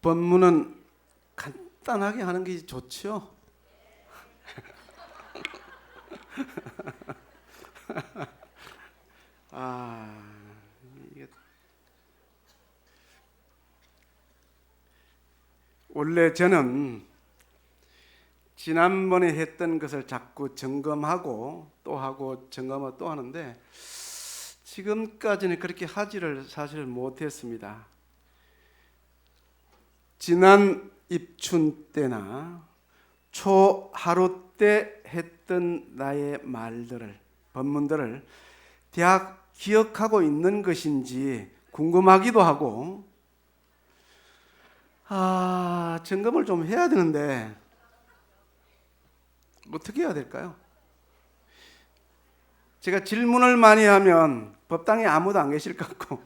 법문은 간단하게 하는 게 좋죠. 이게 원래 저는 지난번에 했던 것을 자꾸 점검하고 또 하고 점검을 또 하는데 지금까지는 그렇게 하지를 사실 못했습니다. 지난 입춘 때나 초하루 때 했던 나의 말들을, 법문들을 대학 기억하고 있는 것인지 궁금하기도 하고, 점검을 좀 해야 되는데 어떻게 해야 될까요? 제가 질문을 많이 하면 법당에 아무도 안 계실 것 같고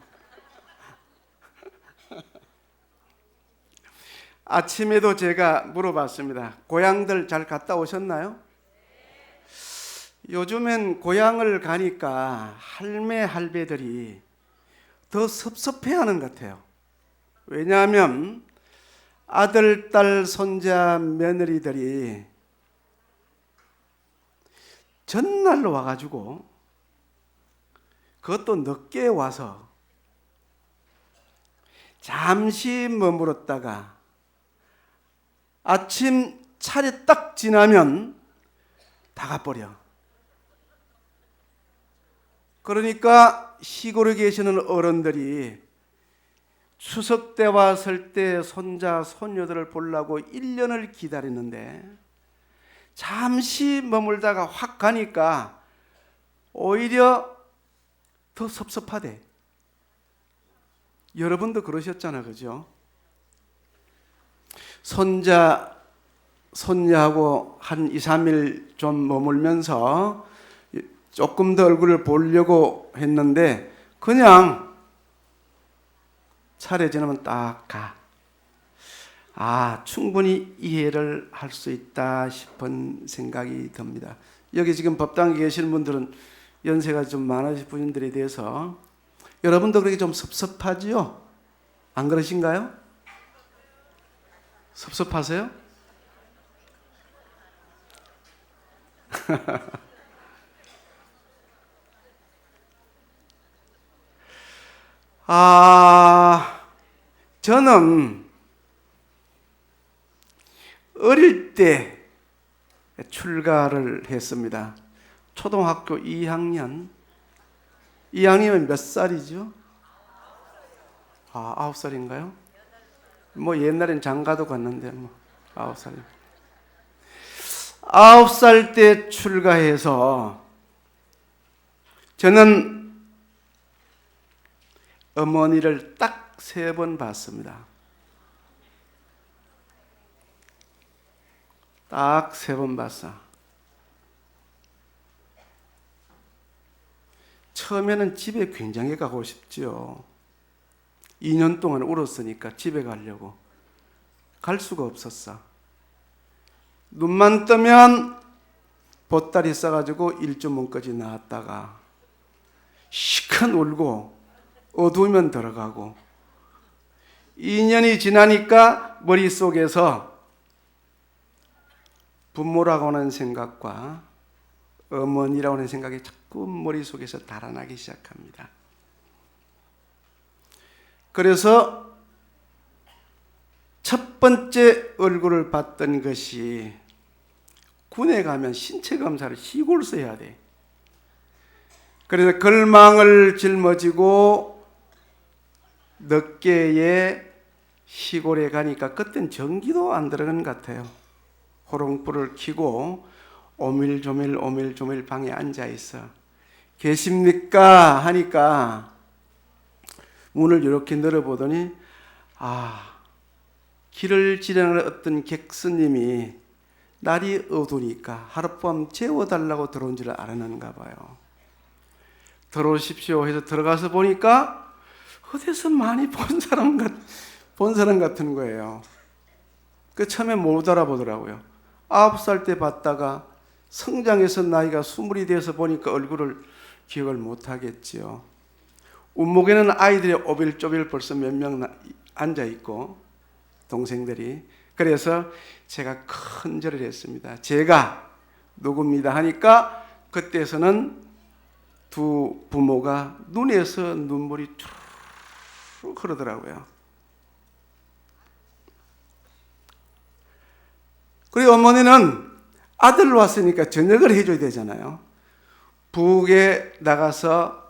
아침에도 제가 물어봤습니다. 고향들 잘 갔다 오셨나요? 요즘엔 고향을 가니까 할매 할배들이 더 섭섭해하는 것 같아요. 왜냐하면 아들, 딸, 손자, 며느리들이 전날로 와가지고 그것도 늦게 와서 잠시 머물렀다가 아침 차례 딱 지나면 다 가버려. 그러니까 시골에 계시는 어른들이 추석 때 왔을 때 손자, 손녀들을 보려고 1년을 기다리는데 잠시 머물다가 확 가니까 오히려 더 섭섭하대. 여러분도 그러셨잖아, 그죠? 손자, 손녀하고 한 2, 3일 좀 머물면서 조금 더 얼굴을 보려고 했는데 그냥 차례 지나면 딱 가. 충분히 이해를 할 수 있다 싶은 생각이 듭니다. 여기 지금 법당에 계신 분들은 연세가 좀 많으신 분들에 대해서 여러분도 그렇게 좀 섭섭하지요? 안 그러신가요? 섭섭하세요? 저는 어릴 때 출가를 했습니다. 초등학교 2학년. 2학년이면 몇 살이죠? 9살인가요? 뭐 옛날엔 장가도 갔는데 9살. 9살 때 출가해서 저는 어머니를 딱 3번 봤습니다. 딱 3번 봤어. 처음에는 집에 굉장히 가고 싶죠. 2년 동안 울었으니까 집에 가려고. 갈 수가 없었어. 눈만 뜨면 보따리 싸가지고 일주문까지 나왔다가 시큰 울고 어두우면 들어가고 2년이 지나니까 머릿속에서 부모라고 하는 생각과 어머니라고 하는 생각이 자꾸 머릿속에서 달아나기 시작합니다. 그래서 첫 번째 얼굴을 봤던 것이 군에 가면 신체 검사를 시골에서 해야 돼. 그래서 걸망을 짊어지고 늦게에 시골에 가니까 그땐 전기도 안 들어간 것 같아요. 호롱불을 켜고 오밀조밀 방에 앉아 있어. 계십니까? 하니까 문을 이렇게 열어보더니 길을 지나는 어떤 객스님이 날이 어두우니까 하룻밤 재워달라고 들어온 줄 알았는가 봐요. 들어오십시오 해서 들어가서 보니까 어디서 많이 본 사람 같은 거예요. 그 처음에 못 알아보더라고요. 9살 때 봤다가 성장해서 나이가 20이 돼서 보니까 얼굴을 기억을 못 하겠지요. 운목에는 아이들이 오빌조빌 벌써 몇 명 앉아 있고 동생들이. 그래서 제가 큰 절을 했습니다. 제가 누굽니다 하니까 그때서는 두 부모가 눈에서 눈물이 쭉 흐르더라고요. 그리고 어머니는 아들 왔으니까 저녁을 해줘야 되잖아요. 부엌에 나가서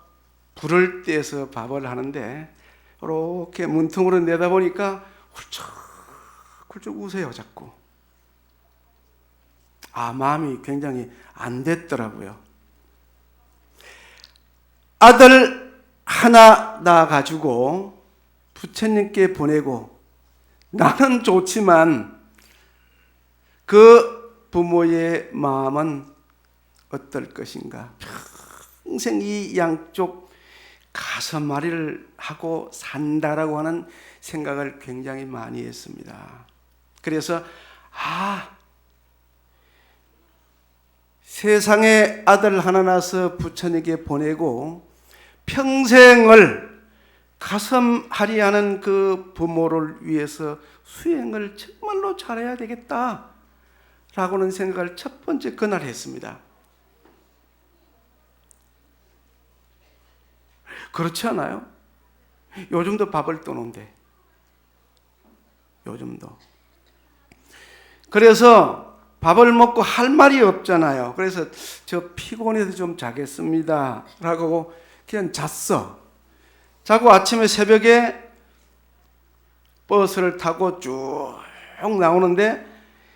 불을 떼서 밥을 하는데 이렇게 문틈으로 내다보니까 훌쩍훌쩍 우세요 자꾸. 마음이 굉장히 안 됐더라고요. 아들 하나 낳아가지고 부처님께 보내고 나는 좋지만 그 부모의 마음은 어떨 것인가. 평생 이 양쪽 가슴앓이를 하고 산다라고 하는 생각을 굉장히 많이 했습니다. 그래서 세상에 아들 하나 낳아서 부처님께 보내고 평생을 가슴앓이 하는 그 부모를 위해서 수행을 정말로 잘해야 되겠다 라고는 생각을 첫 번째 그날 했습니다. 그렇지 않아요? 요즘도 밥을 떠놓는데, 요즘도. 그래서 밥을 먹고 할 말이 없잖아요. 그래서 저 피곤해서 좀 자겠습니다 라고 그냥 잤어. 자고 아침에 새벽에 버스를 타고 쭉 나오는데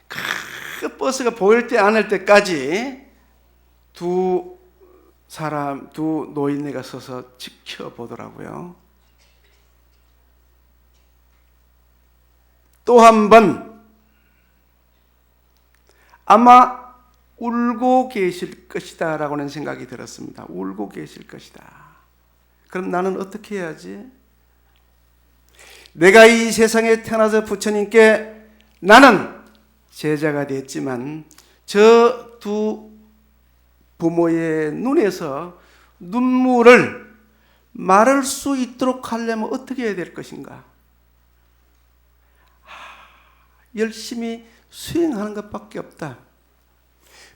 그 버스가 보일 때 안 할 때까지 두 노인네가 서서 지켜보더라고요. 또 한 번 아마 울고 계실 것이다 라고는 생각이 들었습니다. 울고 계실 것이다. 그럼 나는 어떻게 해야지? 내가 이 세상에 태어나서 부처님께 나는 제자가 됐지만 저 두 부모의 눈에서 눈물을 마를 수 있도록 하려면 어떻게 해야 될 것인가? 열심히 수행하는 것밖에 없다.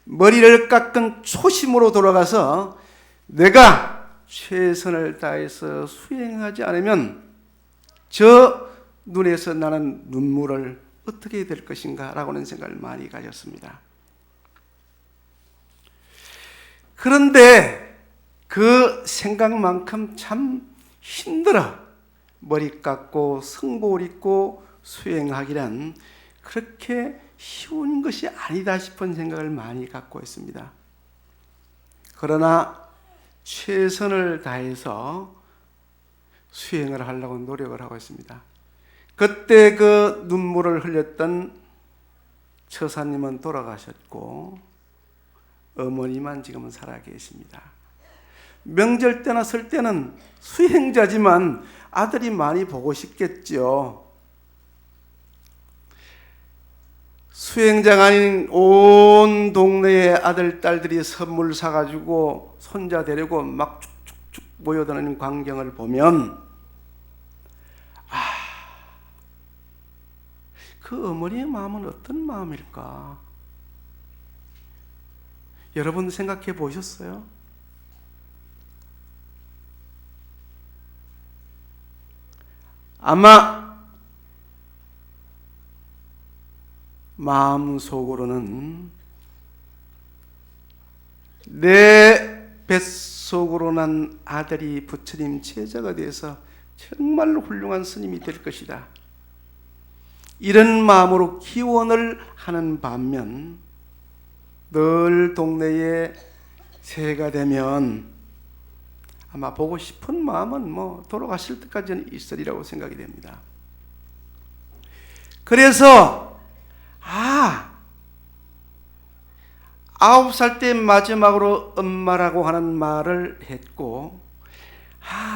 머리를 깎은 초심으로 돌아가서 내가 최선을 다해서 수행하지 않으면 저 눈에서 나는 눈물을 어떻게 해야 될 것인가 라고는 생각을 많이 가졌습니다. 그런데 그 생각만큼 참 힘들어. 머리 깎고 성복을 입고 수행하기란 그렇게 쉬운 것이 아니다 싶은 생각을 많이 갖고 있습니다. 그러나 최선을 다해서 수행을 하려고 노력을 하고 있습니다. 그때 그 눈물을 흘렸던 처사님은 돌아가셨고 어머니만 지금은 살아계십니다. 명절 때나 설 때는 수행자지만 아들이 많이 보고 싶겠죠. 수행자가 아닌 온 동네의 아들, 딸들이 선물 사가지고 손자 데리고 막 쭉쭉쭉 모여드는 광경을 보면 그 어머니의 마음은 어떤 마음일까? 여러분 생각해 보셨어요? 아마 마음속으로는 내 뱃속으로 난 아들이 부처님 제자가 되어서 정말로 훌륭한 스님이 될 것이다. 이런 마음으로 기원을 하는 반면 늘 동네에 새해가 되면 아마 보고 싶은 마음은 돌아가실 때까지는 있으리라고 생각이 됩니다. 그래서 9살 때 마지막으로 엄마라고 하는 말을 했고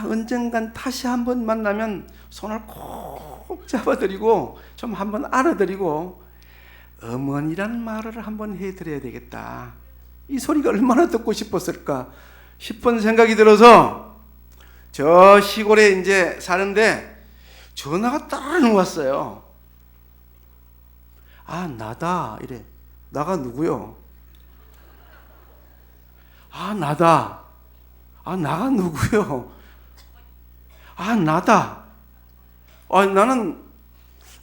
언젠간 다시 한번 만나면 손을 꼭 잡아드리고 좀 한번 안아드리고 어머니란 말을 한번 해드려야 되겠다. 이 소리가 얼마나 듣고 싶었을까 싶은 생각이 들어서 저 시골에 이제 사는데 전화가 따르릉 왔어요. 아, 나다. 이래. 나가 누구요? 아, 나다. 아, 나가 누구요? 아, 나다. 아, 나는,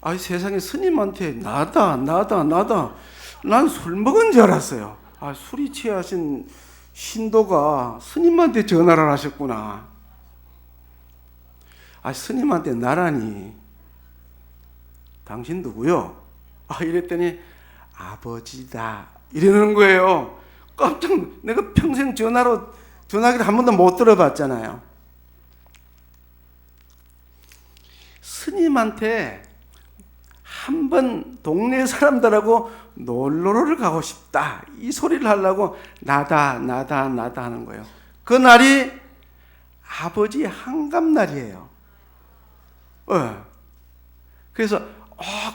아, 세상에 스님한테 나다. 난 술 먹은 줄 알았어요. 아, 술이 취하신 신도가 스님한테 전화를 하셨구나. 아, 스님한테 나라니. 당신 누구요? 아, 이랬더니 아버지다. 이러는 거예요. 깜짝, 내가 평생 전화기를 한 번도 못 들어봤잖아요. 스님한테 한 번 동네 사람들하고 놀러를 가고 싶다. 이 소리를 하려고 나다 하는 거예요. 그 날이 아버지 한갑날이에요. 그래서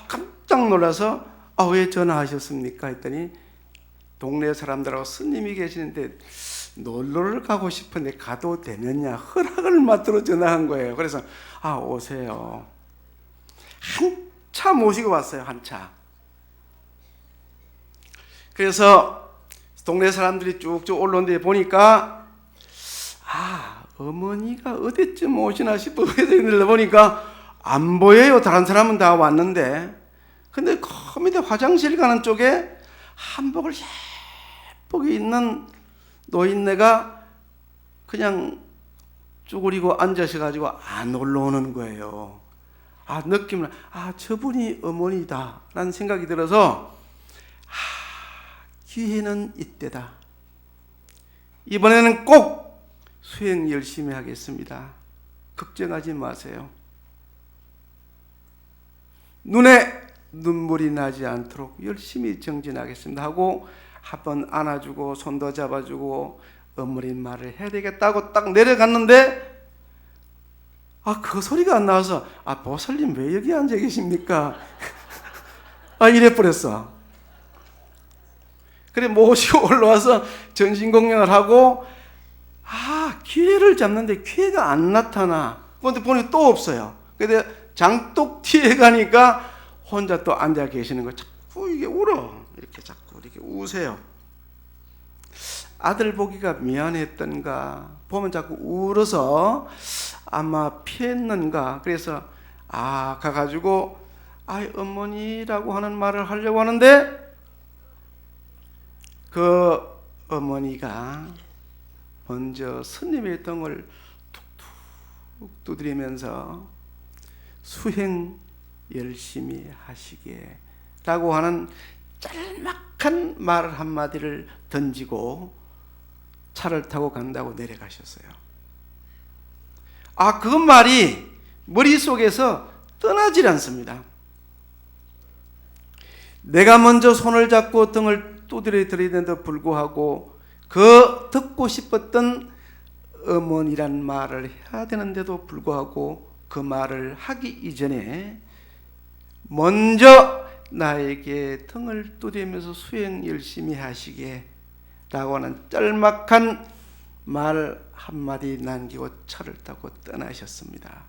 깜짝 놀라서 왜 전화하셨습니까? 했더니 동네 사람들하고 스님이 계시는데 놀러를 가고 싶은데 가도 되느냐 허락을 받들어 전화한 거예요. 그래서 오세요. 한차 모시고 왔어요. 한차. 그래서 동네 사람들이 쭉쭉 올라오는데 보니까 어머니가 어디쯤 오시나 싶어서 보니까 안 보여요. 다른 사람은 다 왔는데. 근데 그 밑에 화장실 가는 쪽에 한복을 예쁘게 입는 노인네가 그냥 쭈그리고 앉으셔가지고 안 올라오는 거예요. 느낌은 저분이 어머니다 라는 생각이 들어서 기회는 이때다. 이번에는 꼭 수행 열심히 하겠습니다. 걱정하지 마세요. 눈에 눈물이 나지 않도록 열심히 정진하겠습니다 하고 한번 안아주고 손도 잡아주고 어머님 말을 해야 되겠다고 딱 내려갔는데 그 소리가 안 나와서 보살님 왜 여기 앉아 계십니까? 이래 버렸어. 그래 모시고 올라와서 전신공양을 하고 기회를 잡는데 기회가 안 나타나. 그런데 보니 또 없어요. 근데 장독 뒤에 가니까 혼자 또 앉아 계시는 거 자꾸 이게 울어. 이렇게 자꾸 이렇게 우세요. 아들 보기가 미안했던가 보면 자꾸 울어서 아마 피했는가. 그래서 가가지고 어머니라고 하는 말을 하려고 하는데 그 어머니가 먼저 스님의 등을 툭툭 두드리면서 수행 열심히 하시게 라고 하는 짤막한 말 한마디를 던지고 차를 타고 간다고 내려가셨어요. 그 말이 머릿속에서 떠나질 않습니다. 내가 먼저 손을 잡고 등을 두드려 드리는데도 불구하고 그 듣고 싶었던 어머니란 말을 해야 되는데도 불구하고 그 말을 하기 이전에 먼저 나에게 등을 두드리면서 수행 열심히 하시게 라고 하는 짤막한 말 한마디 남기고 차를 타고 떠나셨습니다.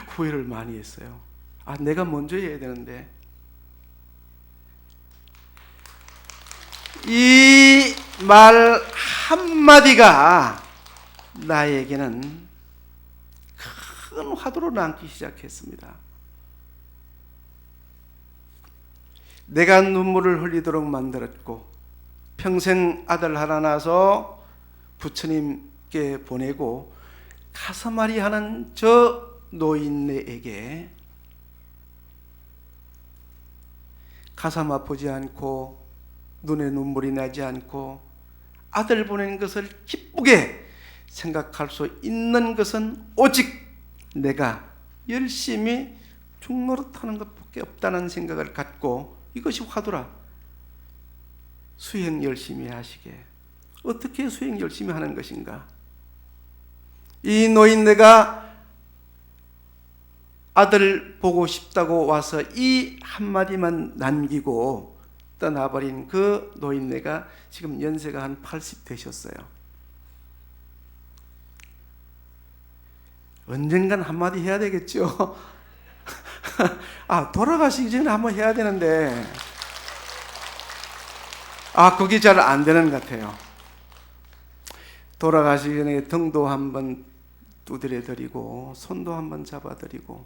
후회를 많이 했어요. 내가 먼저 해야 되는데. 이 말 한마디가 나에게는 큰 화두로 남기 시작했습니다. 내가 눈물을 흘리도록 만들었고 평생 아들 하나 낳아서 부처님께 보내고 가슴앓이 하는 저 노인네에게 가슴 아프지 않고 눈에 눈물이 나지 않고 아들 보낸 것을 기쁘게 생각할 수 있는 것은 오직 내가 열심히 중노릇하는 것밖에 없다는 생각을 갖고 이것이 화두라. 수행 열심히 하시게. 어떻게 수행 열심히 하는 것인가? 이 노인네가 아들 보고 싶다고 와서 이 한마디만 남기고 떠나버린 그 노인네가 지금 연세가 한 80 되셨어요. 언젠간 한마디 해야 되겠죠. 돌아가시기 전에 한번 해야 되는데, 그게 잘 안 되는 것 같아요. 돌아가시기 전에 등도 한번 두드려 드리고, 손도 한번 잡아 드리고,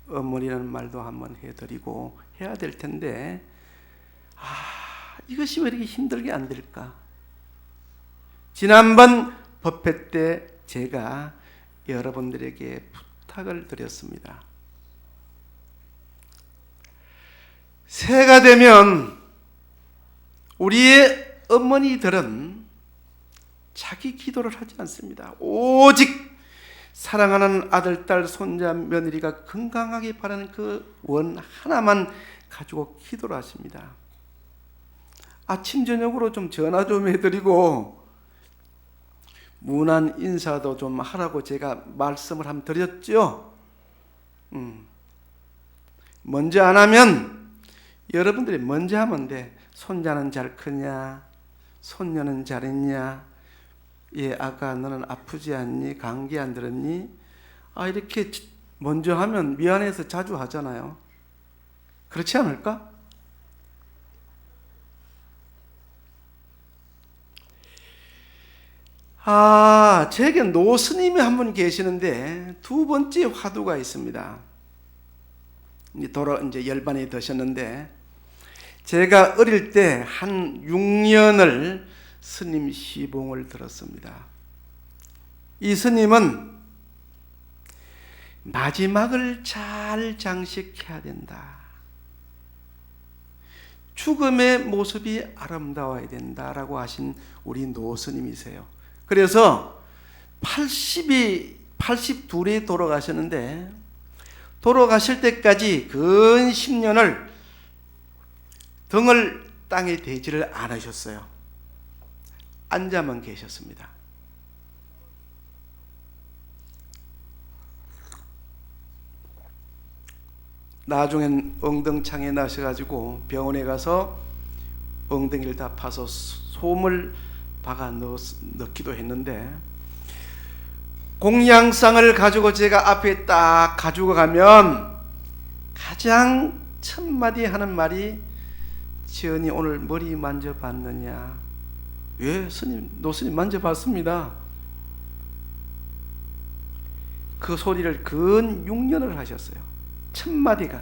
어머니라는 말도 한번 해 드리고 해야 될 텐데, 이것이 왜 이렇게 힘들게 안 될까? 지난번 법회 때 제가 여러분들에게 부탁을 드렸습니다. 새해가 되면 우리의 어머니들은 자기 기도를 하지 않습니다. 오직 사랑하는 아들, 딸, 손자, 며느리가 건강하게 바라는 그 원 하나만 가지고 기도를 하십니다. 아침 저녁으로 좀 전화 좀 해드리고 문안 인사도 좀 하라고 제가 말씀을 한번 드렸죠. 먼저 안 하면 여러분들이 먼저 하면 돼. 손자는 잘 크냐? 손녀는 잘했냐? 아가 너는 아프지 않니? 감기 안 들었니? 이렇게 먼저 하면 미안해서 자주 하잖아요. 그렇지 않을까? 제게 노스님이 한 분 계시는데 두 번째 화두가 있습니다. 이제 열반이 되셨는데, 제가 어릴 때 한 6년을 스님 시봉을 들었습니다. 이 스님은 마지막을 잘 장식해야 된다. 죽음의 모습이 아름다워야 된다라고 하신 우리 노스님이세요. 그래서 82에 돌아가셨는데, 돌아가실 때까지 근 10년을 등을 땅에 대지를 안 하셨어요. 앉아만 계셨습니다. 나중엔 엉덩창에 나셔가지고 병원에 가서 엉덩이를 다 파서 솜을 박아 넣기도 했는데, 공양상을 가지고 제가 앞에 딱 가지고 가면 가장 첫 마디 하는 말이, 지연이 오늘 머리 만져봤느냐? 예, 스님, 노스님 만져봤습니다. 그 소리를 근 6년을 하셨어요. 첫 마디가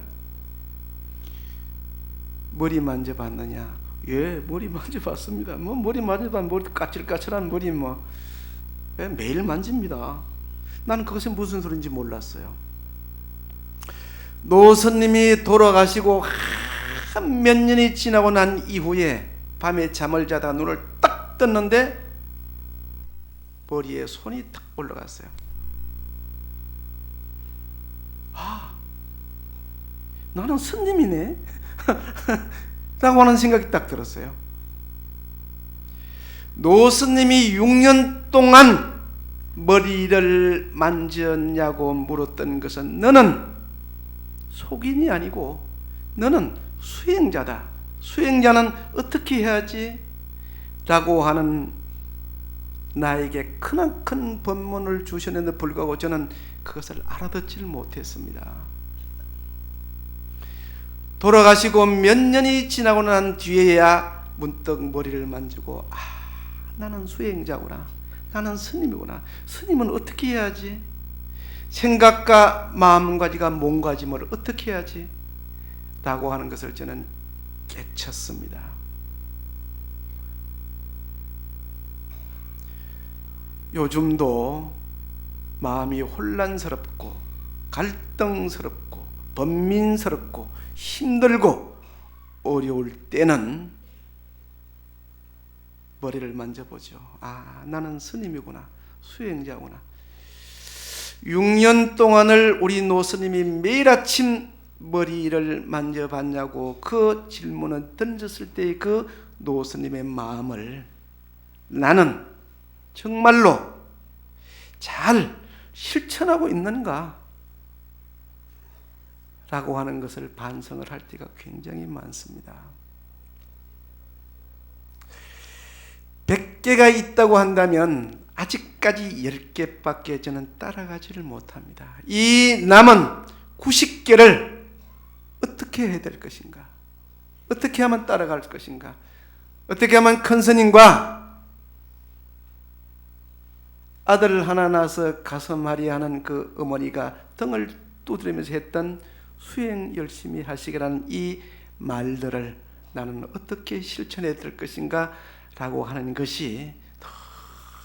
머리 만져봤느냐? 예, 머리 만져봤습니다. 머리 만져봤, 머리 까칠까칠한 머리 매일 만집니다. 나는 그것이 무슨 소리인지 몰랐어요. 노스님이 돌아가시고 몇 년이 지나고 난 이후에 밤에 잠을 자다 눈을 딱 떴는데 머리에 손이 탁 올라갔어요. 나는 스님이네 라고 하는 생각이 딱 들었어요. 노스님이 6년 동안 머리를 만졌냐고 물었던 것은, 너는 속인이 아니고 너는 수행자다. 수행자는 어떻게 해야지? 라고 하는 나에게 크나큰 법문을 주셨는데 불구하고 저는 그것을 알아듣지를 못했습니다. 돌아가시고 몇 년이 지나고 난 뒤에야 문득 머리를 만지고, 나는 수행자구나. 나는 스님이구나. 스님은 어떻게 해야지? 생각과 마음가짐과 몸가짐을 어떻게 해야지? 라고 하는 것을 저는 깨쳤습니다. 요즘도 마음이 혼란스럽고 갈등스럽고 번민스럽고 힘들고 어려울 때는 머리를 만져보죠. 나는 스님이구나. 수행자구나. 6년 동안을 우리 노스님이 매일 아침 머리를 만져봤냐고 그 질문을 던졌을 때 그 노스님의 마음을 나는 정말로 잘 실천하고 있는가? 라고 하는 것을 반성을 할 때가 굉장히 많습니다. 100개가 있다고 한다면 아직까지 10개밖에 저는 따라가지를 못합니다. 이 남은 90개를 어떻게 해야 될 것인가? 어떻게 하면 따라갈 것인가? 어떻게 하면 큰 스님과 아들 하나 낳아서 가슴앓이 하는 그 어머니가 등을 두드리면서 했던 수행 열심히 하시기라는 이 말들을 나는 어떻게 실천해야 될 것인가 라고 하는 것이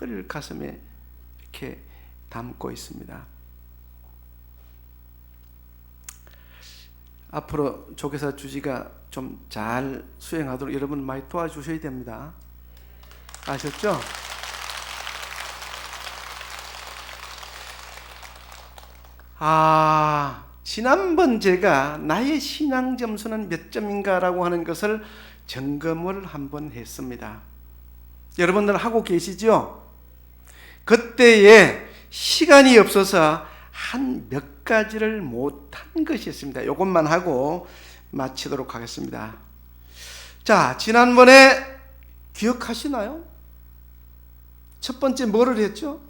늘 가슴에 이렇게 담고 있습니다. 앞으로 조계사 주지가 좀 잘 수행하도록 여러분 많이 도와주셔야 됩니다. 아셨죠? 지난번 제가 나의 신앙 점수는 몇 점인가 라고 하는 것을 점검을 한번 했습니다. 여러분들 하고 계시죠? 그때에 시간이 없어서 한 몇 가지를 못한 것이 있습니다. 이것만 하고 마치도록 하겠습니다. 자, 지난번에 기억하시나요? 첫 번째 뭐를 했죠?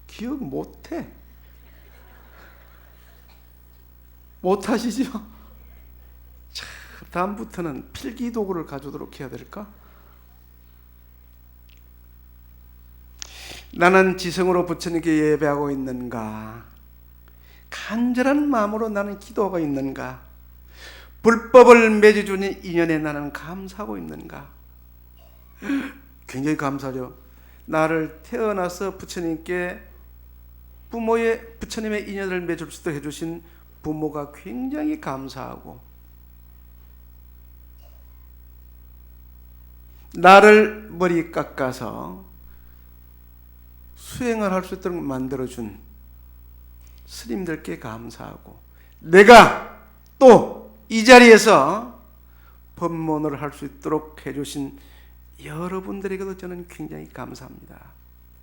기억 못해. 못하시죠? 자, 다음부터는 필기도구를 가져오도록 해야 될까? 나는 지성으로 부처님께 예배하고 있는가? 간절한 마음으로 나는 기도하고 있는가? 불법을 맺어주는 인연에 나는 감사하고 있는가? 굉장히 감사죠. 나를 태어나서 부처님께 부처님의 인연을 맺을 수 있도록 해주신 부모가 굉장히 감사하고, 나를 머리 깎아서 수행을 할 수 있도록 만들어준 스님들께 감사하고, 내가 또 이 자리에서 법문을 할 수 있도록 해주신 여러분들에게도 저는 굉장히 감사합니다.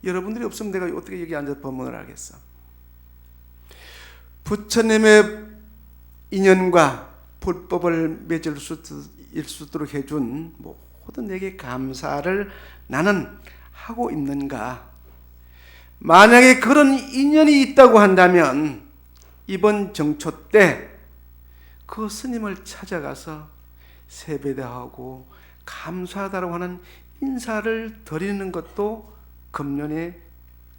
여러분들이 없으면 내가 어떻게 여기 앉아서 법문을 하겠어? 부처님의 인연과 불법을 맺을 수 있도록 해준 모든 내게 감사를 나는 하고 있는가? 만약에 그런 인연이 있다고 한다면 이번 정초 때 그 스님을 찾아가서 세배하고 감사하다고 하는 인사를 드리는 것도 금년의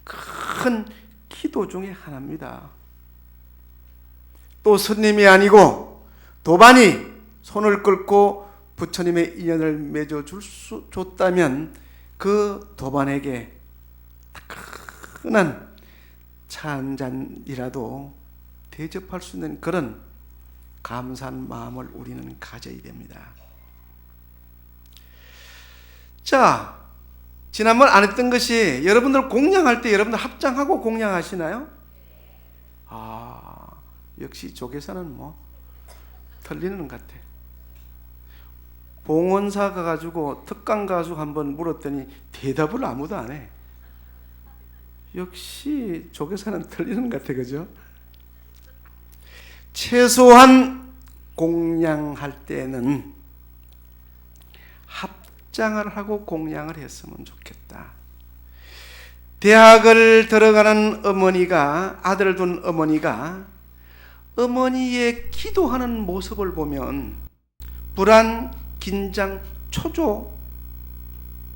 큰 기도 중에 하나입니다. 또 스님이 아니고 도반이 손을 끌고 부처님의 인연을 맺어줬다면 그 도반에게 따끈한 차 한 잔이라도 대접할 수 있는 그런 감사한 마음을 우리는 가져야 됩니다. 자, 지난번 안 했던 것이, 여러분들 공양할 때 여러분들 합장하고 공양하시나요? 역시 조계사는 틀리는 것 같아. 봉원사 가가지고 특강 가수 한번 물었더니 대답을 아무도 안 해. 역시 조계사는 틀리는 것 같아, 그죠? 최소한 공양할 때는 합장을 하고 공양을 했으면 좋겠다. 대학을 들어가는 어머니가, 아들을 둔 어머니가 어머니의 기도하는 모습을 보면 불안, 긴장, 초조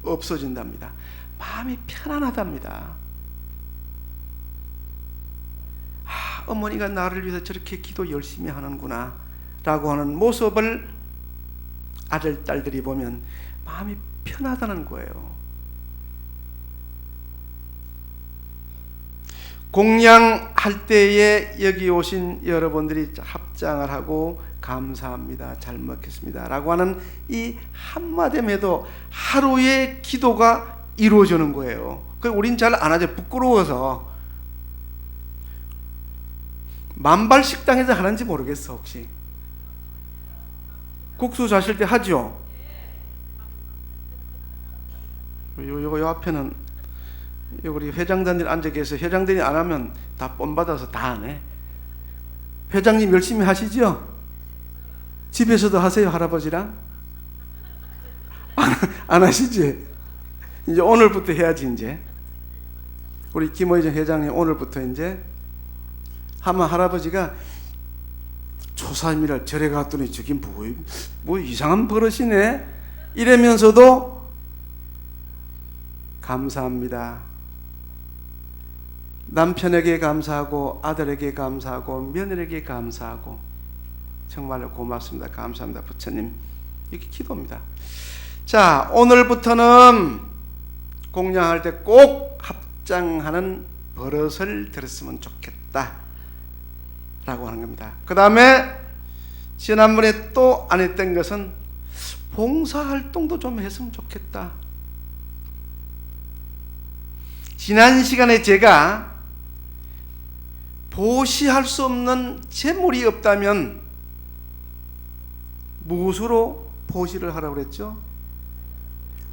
없어진답니다. 마음이 편안하답니다. 어머니가 나를 위해서 저렇게 기도 열심히 하는구나 라고 하는 모습을 아들, 딸들이 보면 마음이 편하다는 거예요. 공양할 때에 여기 오신 여러분들이 합장을 하고 감사합니다, 잘 먹겠습니다 라고 하는 이 한마디에도 하루의 기도가 이루어지는 거예요. 우린 잘 안 하죠. 부끄러워서. 만발 식당에서 하는지 모르겠어. 혹시 국수 자실 때 하죠? 요 앞에는 우리 회장단들 앉아 계세요. 회장들이 안 하면 다 뻔받아서 다 안 해. 회장님 열심히 하시죠? 집에서도 하세요, 할아버지랑? 안 하시지? 이제 오늘부터 해야지. 이제 우리 김호희정 회장님 오늘부터 이제 하면 할아버지가 조사님이라 절에 갔더니 저기 뭐 이상한 버릇이네 이러면서도 감사합니다. 남편에게 감사하고 아들에게 감사하고 며느리에게 감사하고 정말로 고맙습니다. 감사합니다. 부처님. 이렇게 기도입니다. 자, 오늘부터는 공양할 때 꼭 합장하는 버릇을 들었으면 좋겠다 라고 하는 겁니다. 그 다음에 지난번에 또 안 했던 것은 봉사활동도 좀 했으면 좋겠다. 지난 시간에 제가 보시할 수 없는 재물이 없다면 무엇으로 보시를 하라고 그랬죠?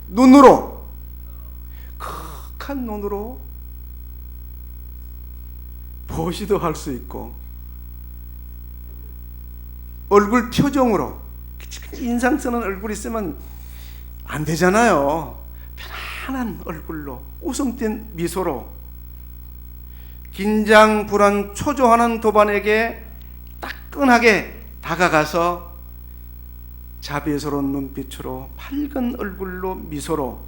눈으로, 극한 눈으로 보시도 할 수 있고, 얼굴 표정으로, 인상 쓰는 얼굴이 있으면 안 되잖아요. 편안한 얼굴로, 웃음 띤 미소로, 긴장, 불안, 초조하는 도반에게 따끈하게 다가가서 자비스러운 눈빛으로 밝은 얼굴로 미소로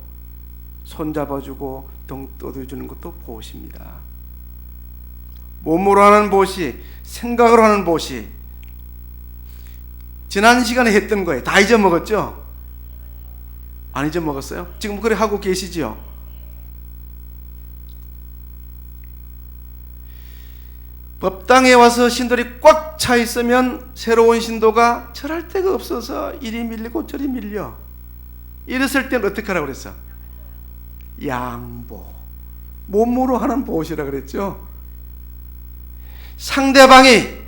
손잡아주고 등 떠들어주는 것도 보시입니다. 몸으로 하는 보시, 생각으로 하는 보시, 지난 시간에 했던 거예요. 다 잊어먹었죠? 안 잊어먹었어요? 지금 그래 하고 계시지요? 법당에 와서 신도들이 꽉 차 있으면 새로운 신도가 절할 데가 없어서 이리 밀리고 저리 밀려. 이랬을 때는 어떻게 하라고 그랬어? 양보. 몸으로 하는 보시라 그랬죠? 상대방이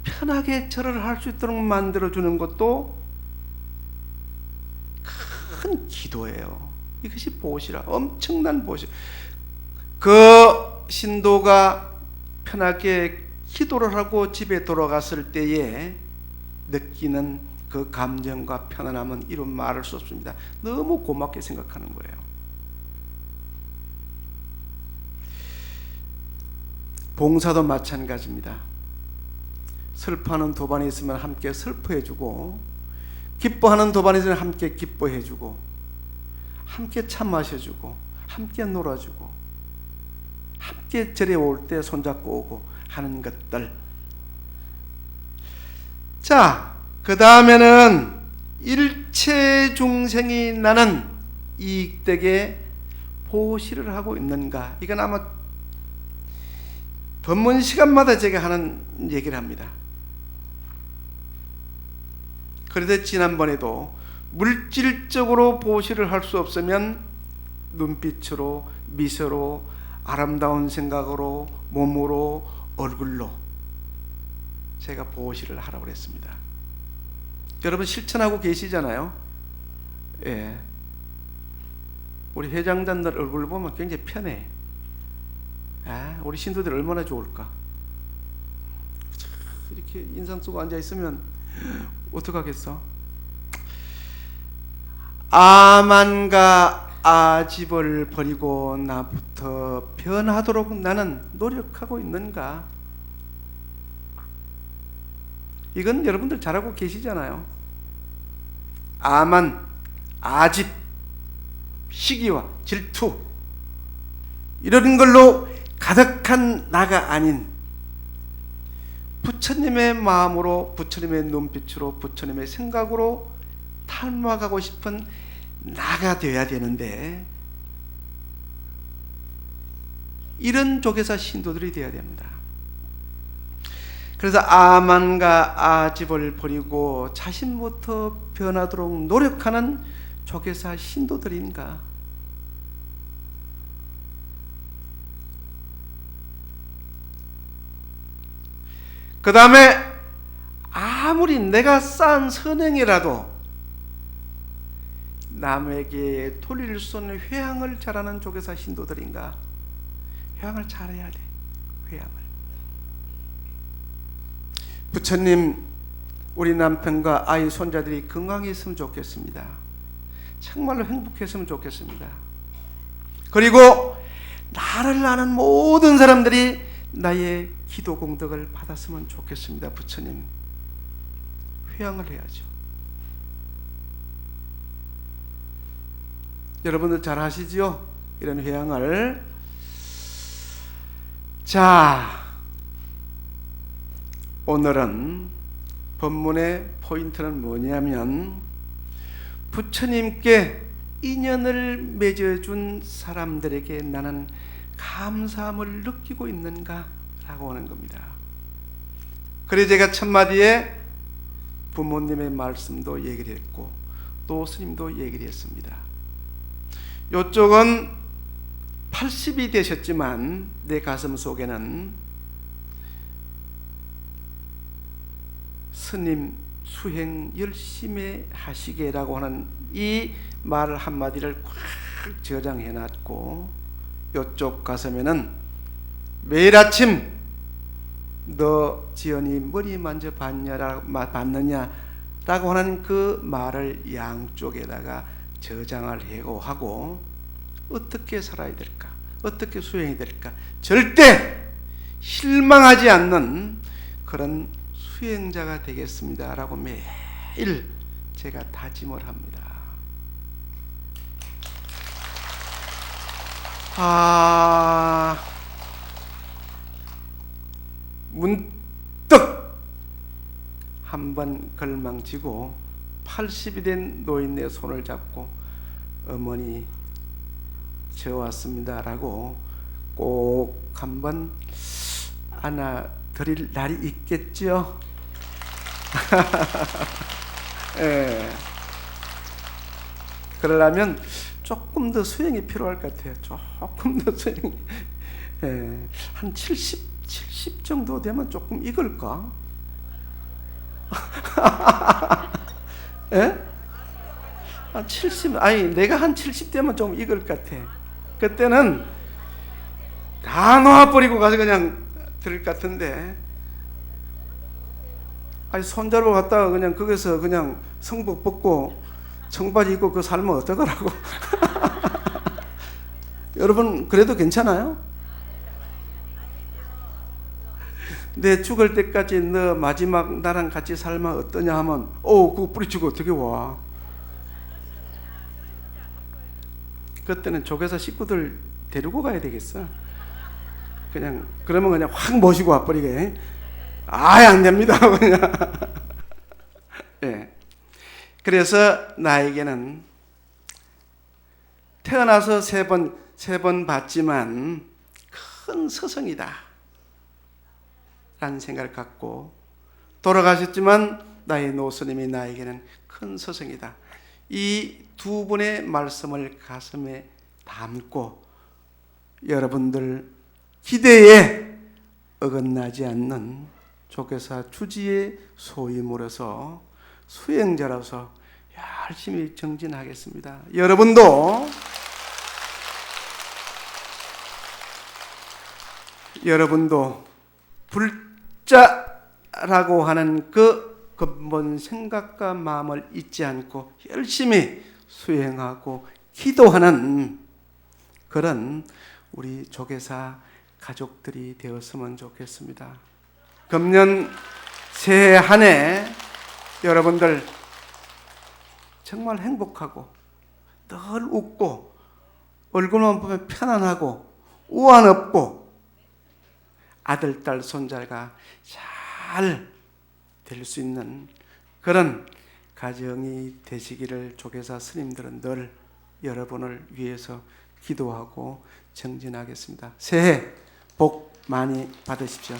편하게 절을 할 수 있도록 만들어주는 것도 큰 기도예요. 이것이 보시라. 엄청난 보시. 그 신도가 편하게 기도를 하고 집에 돌아갔을 때에 느끼는 그 감정과 편안함은 이루 말할 수 없습니다. 너무 고맙게 생각하는 거예요. 봉사도 마찬가지입니다. 슬퍼하는 도반이 있으면 함께 슬퍼해주고, 기뻐하는 도반이 있으면 함께 기뻐해주고, 함께 차 마셔주고, 함께 놀아주고, 함께 절에 올 때 손잡고 오고 하는 것들. 자, 그 다음에는 일체 중생이 나는 이익되게 보시를 하고 있는가. 이건 아마 법문 시간마다 제가 하는 얘기를 합니다. 그런데 지난번에도 물질적으로 보시를 할 수 없으면 눈빛으로, 미소로, 아름다운 생각으로, 몸으로, 얼굴로 제가 보시를 하라고 그랬습니다. 여러분 실천하고 계시잖아요. 예. 우리 회장단들 얼굴 보면 굉장히 편해. 아, 우리 신도들 얼마나 좋을까. 이렇게 인상 쓰고 앉아 있으면 어떡하겠어. 아만과 아집을 버리고 나부터 변하도록 나는 노력하고 있는가? 이건 여러분들 잘하고 계시잖아요. 아만, 아집, 시기와 질투 이런 걸로 가득한 나가 아닌 부처님의 마음으로, 부처님의 눈빛으로, 부처님의 생각으로 닮아가고 싶은 나가 되어야 되는데, 이런 조계사 신도들이 되어야 됩니다. 그래서 아만과 아집을 버리고 자신부터 변하도록 노력하는 조계사 신도들인가? 그 다음에 아무리 내가 쌓은 선행이라도 남에게 돌릴 수 없는 회양을 잘하는 조계사 신도들인가? 회양을 잘해야 돼. 회양을. 부처님, 우리 남편과 아이 손자들이 건강했으면 좋겠습니다. 정말로 행복했으면 좋겠습니다. 그리고 나를 아는 모든 사람들이 나의 기도 공덕을 받았으면 좋겠습니다. 부처님, 회향을 해야죠. 여러분들 잘 하시지요? 이런 회향을. 자, 오늘은 본문의 포인트는 뭐냐면, 부처님께 인연을 맺어준 사람들에게 나는 감사함을 느끼고 있는가? 라고 하는 겁니다. 그래서 제가 첫마디에 부모님의 말씀도 얘기를 했고 또 스님도 얘기를 했습니다. 이쪽은 80이 되셨지만 내 가슴 속에는 스님 수행 열심히 하시게라고 하는 이 말 한마디를 꽉 저장해 놨고, 이쪽 가슴에는 매일 아침 너 지연이 머리 만져 봤느냐라고 하는 그 말을 양쪽에다가 저장을 하고, 어떻게 살아야 될까, 어떻게 수행이 될까, 절대 실망하지 않는 그런 수행자가 되겠습니다 라고 매일 제가 다짐을 합니다. 문득 한번 걸망치고 80이 된 노인네 손을 잡고 어머니 저 왔습니다 라고 꼭 한번 안아드릴 날이 있겠죠. 예. 그러려면 조금 더 수행이 필요할 것 같아요. 조금 더 수행이. 예. 한 70 정도 되면 조금 익을까? 예? 한 70, 아니, 내가 한 70 되면 좀 익을 것 같아. 그때는 다 놓아버리고 가서 그냥 들을 것 같은데, 아니, 손잡고 갔다가 그냥 거기서 그냥 성복 벗고 청바지 입고 그 살면 어떡하라고. 여러분, 그래도 괜찮아요? 내 죽을 때까지 너 마지막 나랑 같이 살면 어떠냐 하면, 그거 뿌리치고 어떻게 와. 그때는 조계사 식구들 데리고 가야 되겠어. 그러면 그냥 확 모시고 와버리게. 아예 안 됩니다. 그냥. 예. 그래서 나에게는 태어나서 세 번 봤지만 큰 스승이다 라는 생각을 갖고, 돌아가셨지만 나의 노스님이 나에게는 큰 스승이다. 이 두 분의 말씀을 가슴에 담고 여러분들 기대에 어긋나지 않는 조계사 주지의 소임으로서 수행자로서 열심히 정진하겠습니다. 여러분도 불자라고 하는 그 근본 생각과 마음을 잊지 않고 열심히 수행하고 기도하는 그런 우리 조계사 가족들이 되었으면 좋겠습니다. 금년 새해 한 해 여러분들 정말 행복하고 늘 웃고 얼굴만 보면 편안하고 우환 없고 아들, 딸, 손자가 잘 될 수 있는 그런 가정이 되시기를 조계사 스님들은 늘 여러분을 위해서 기도하고 정진하겠습니다. 새해 복 많이 받으십시오.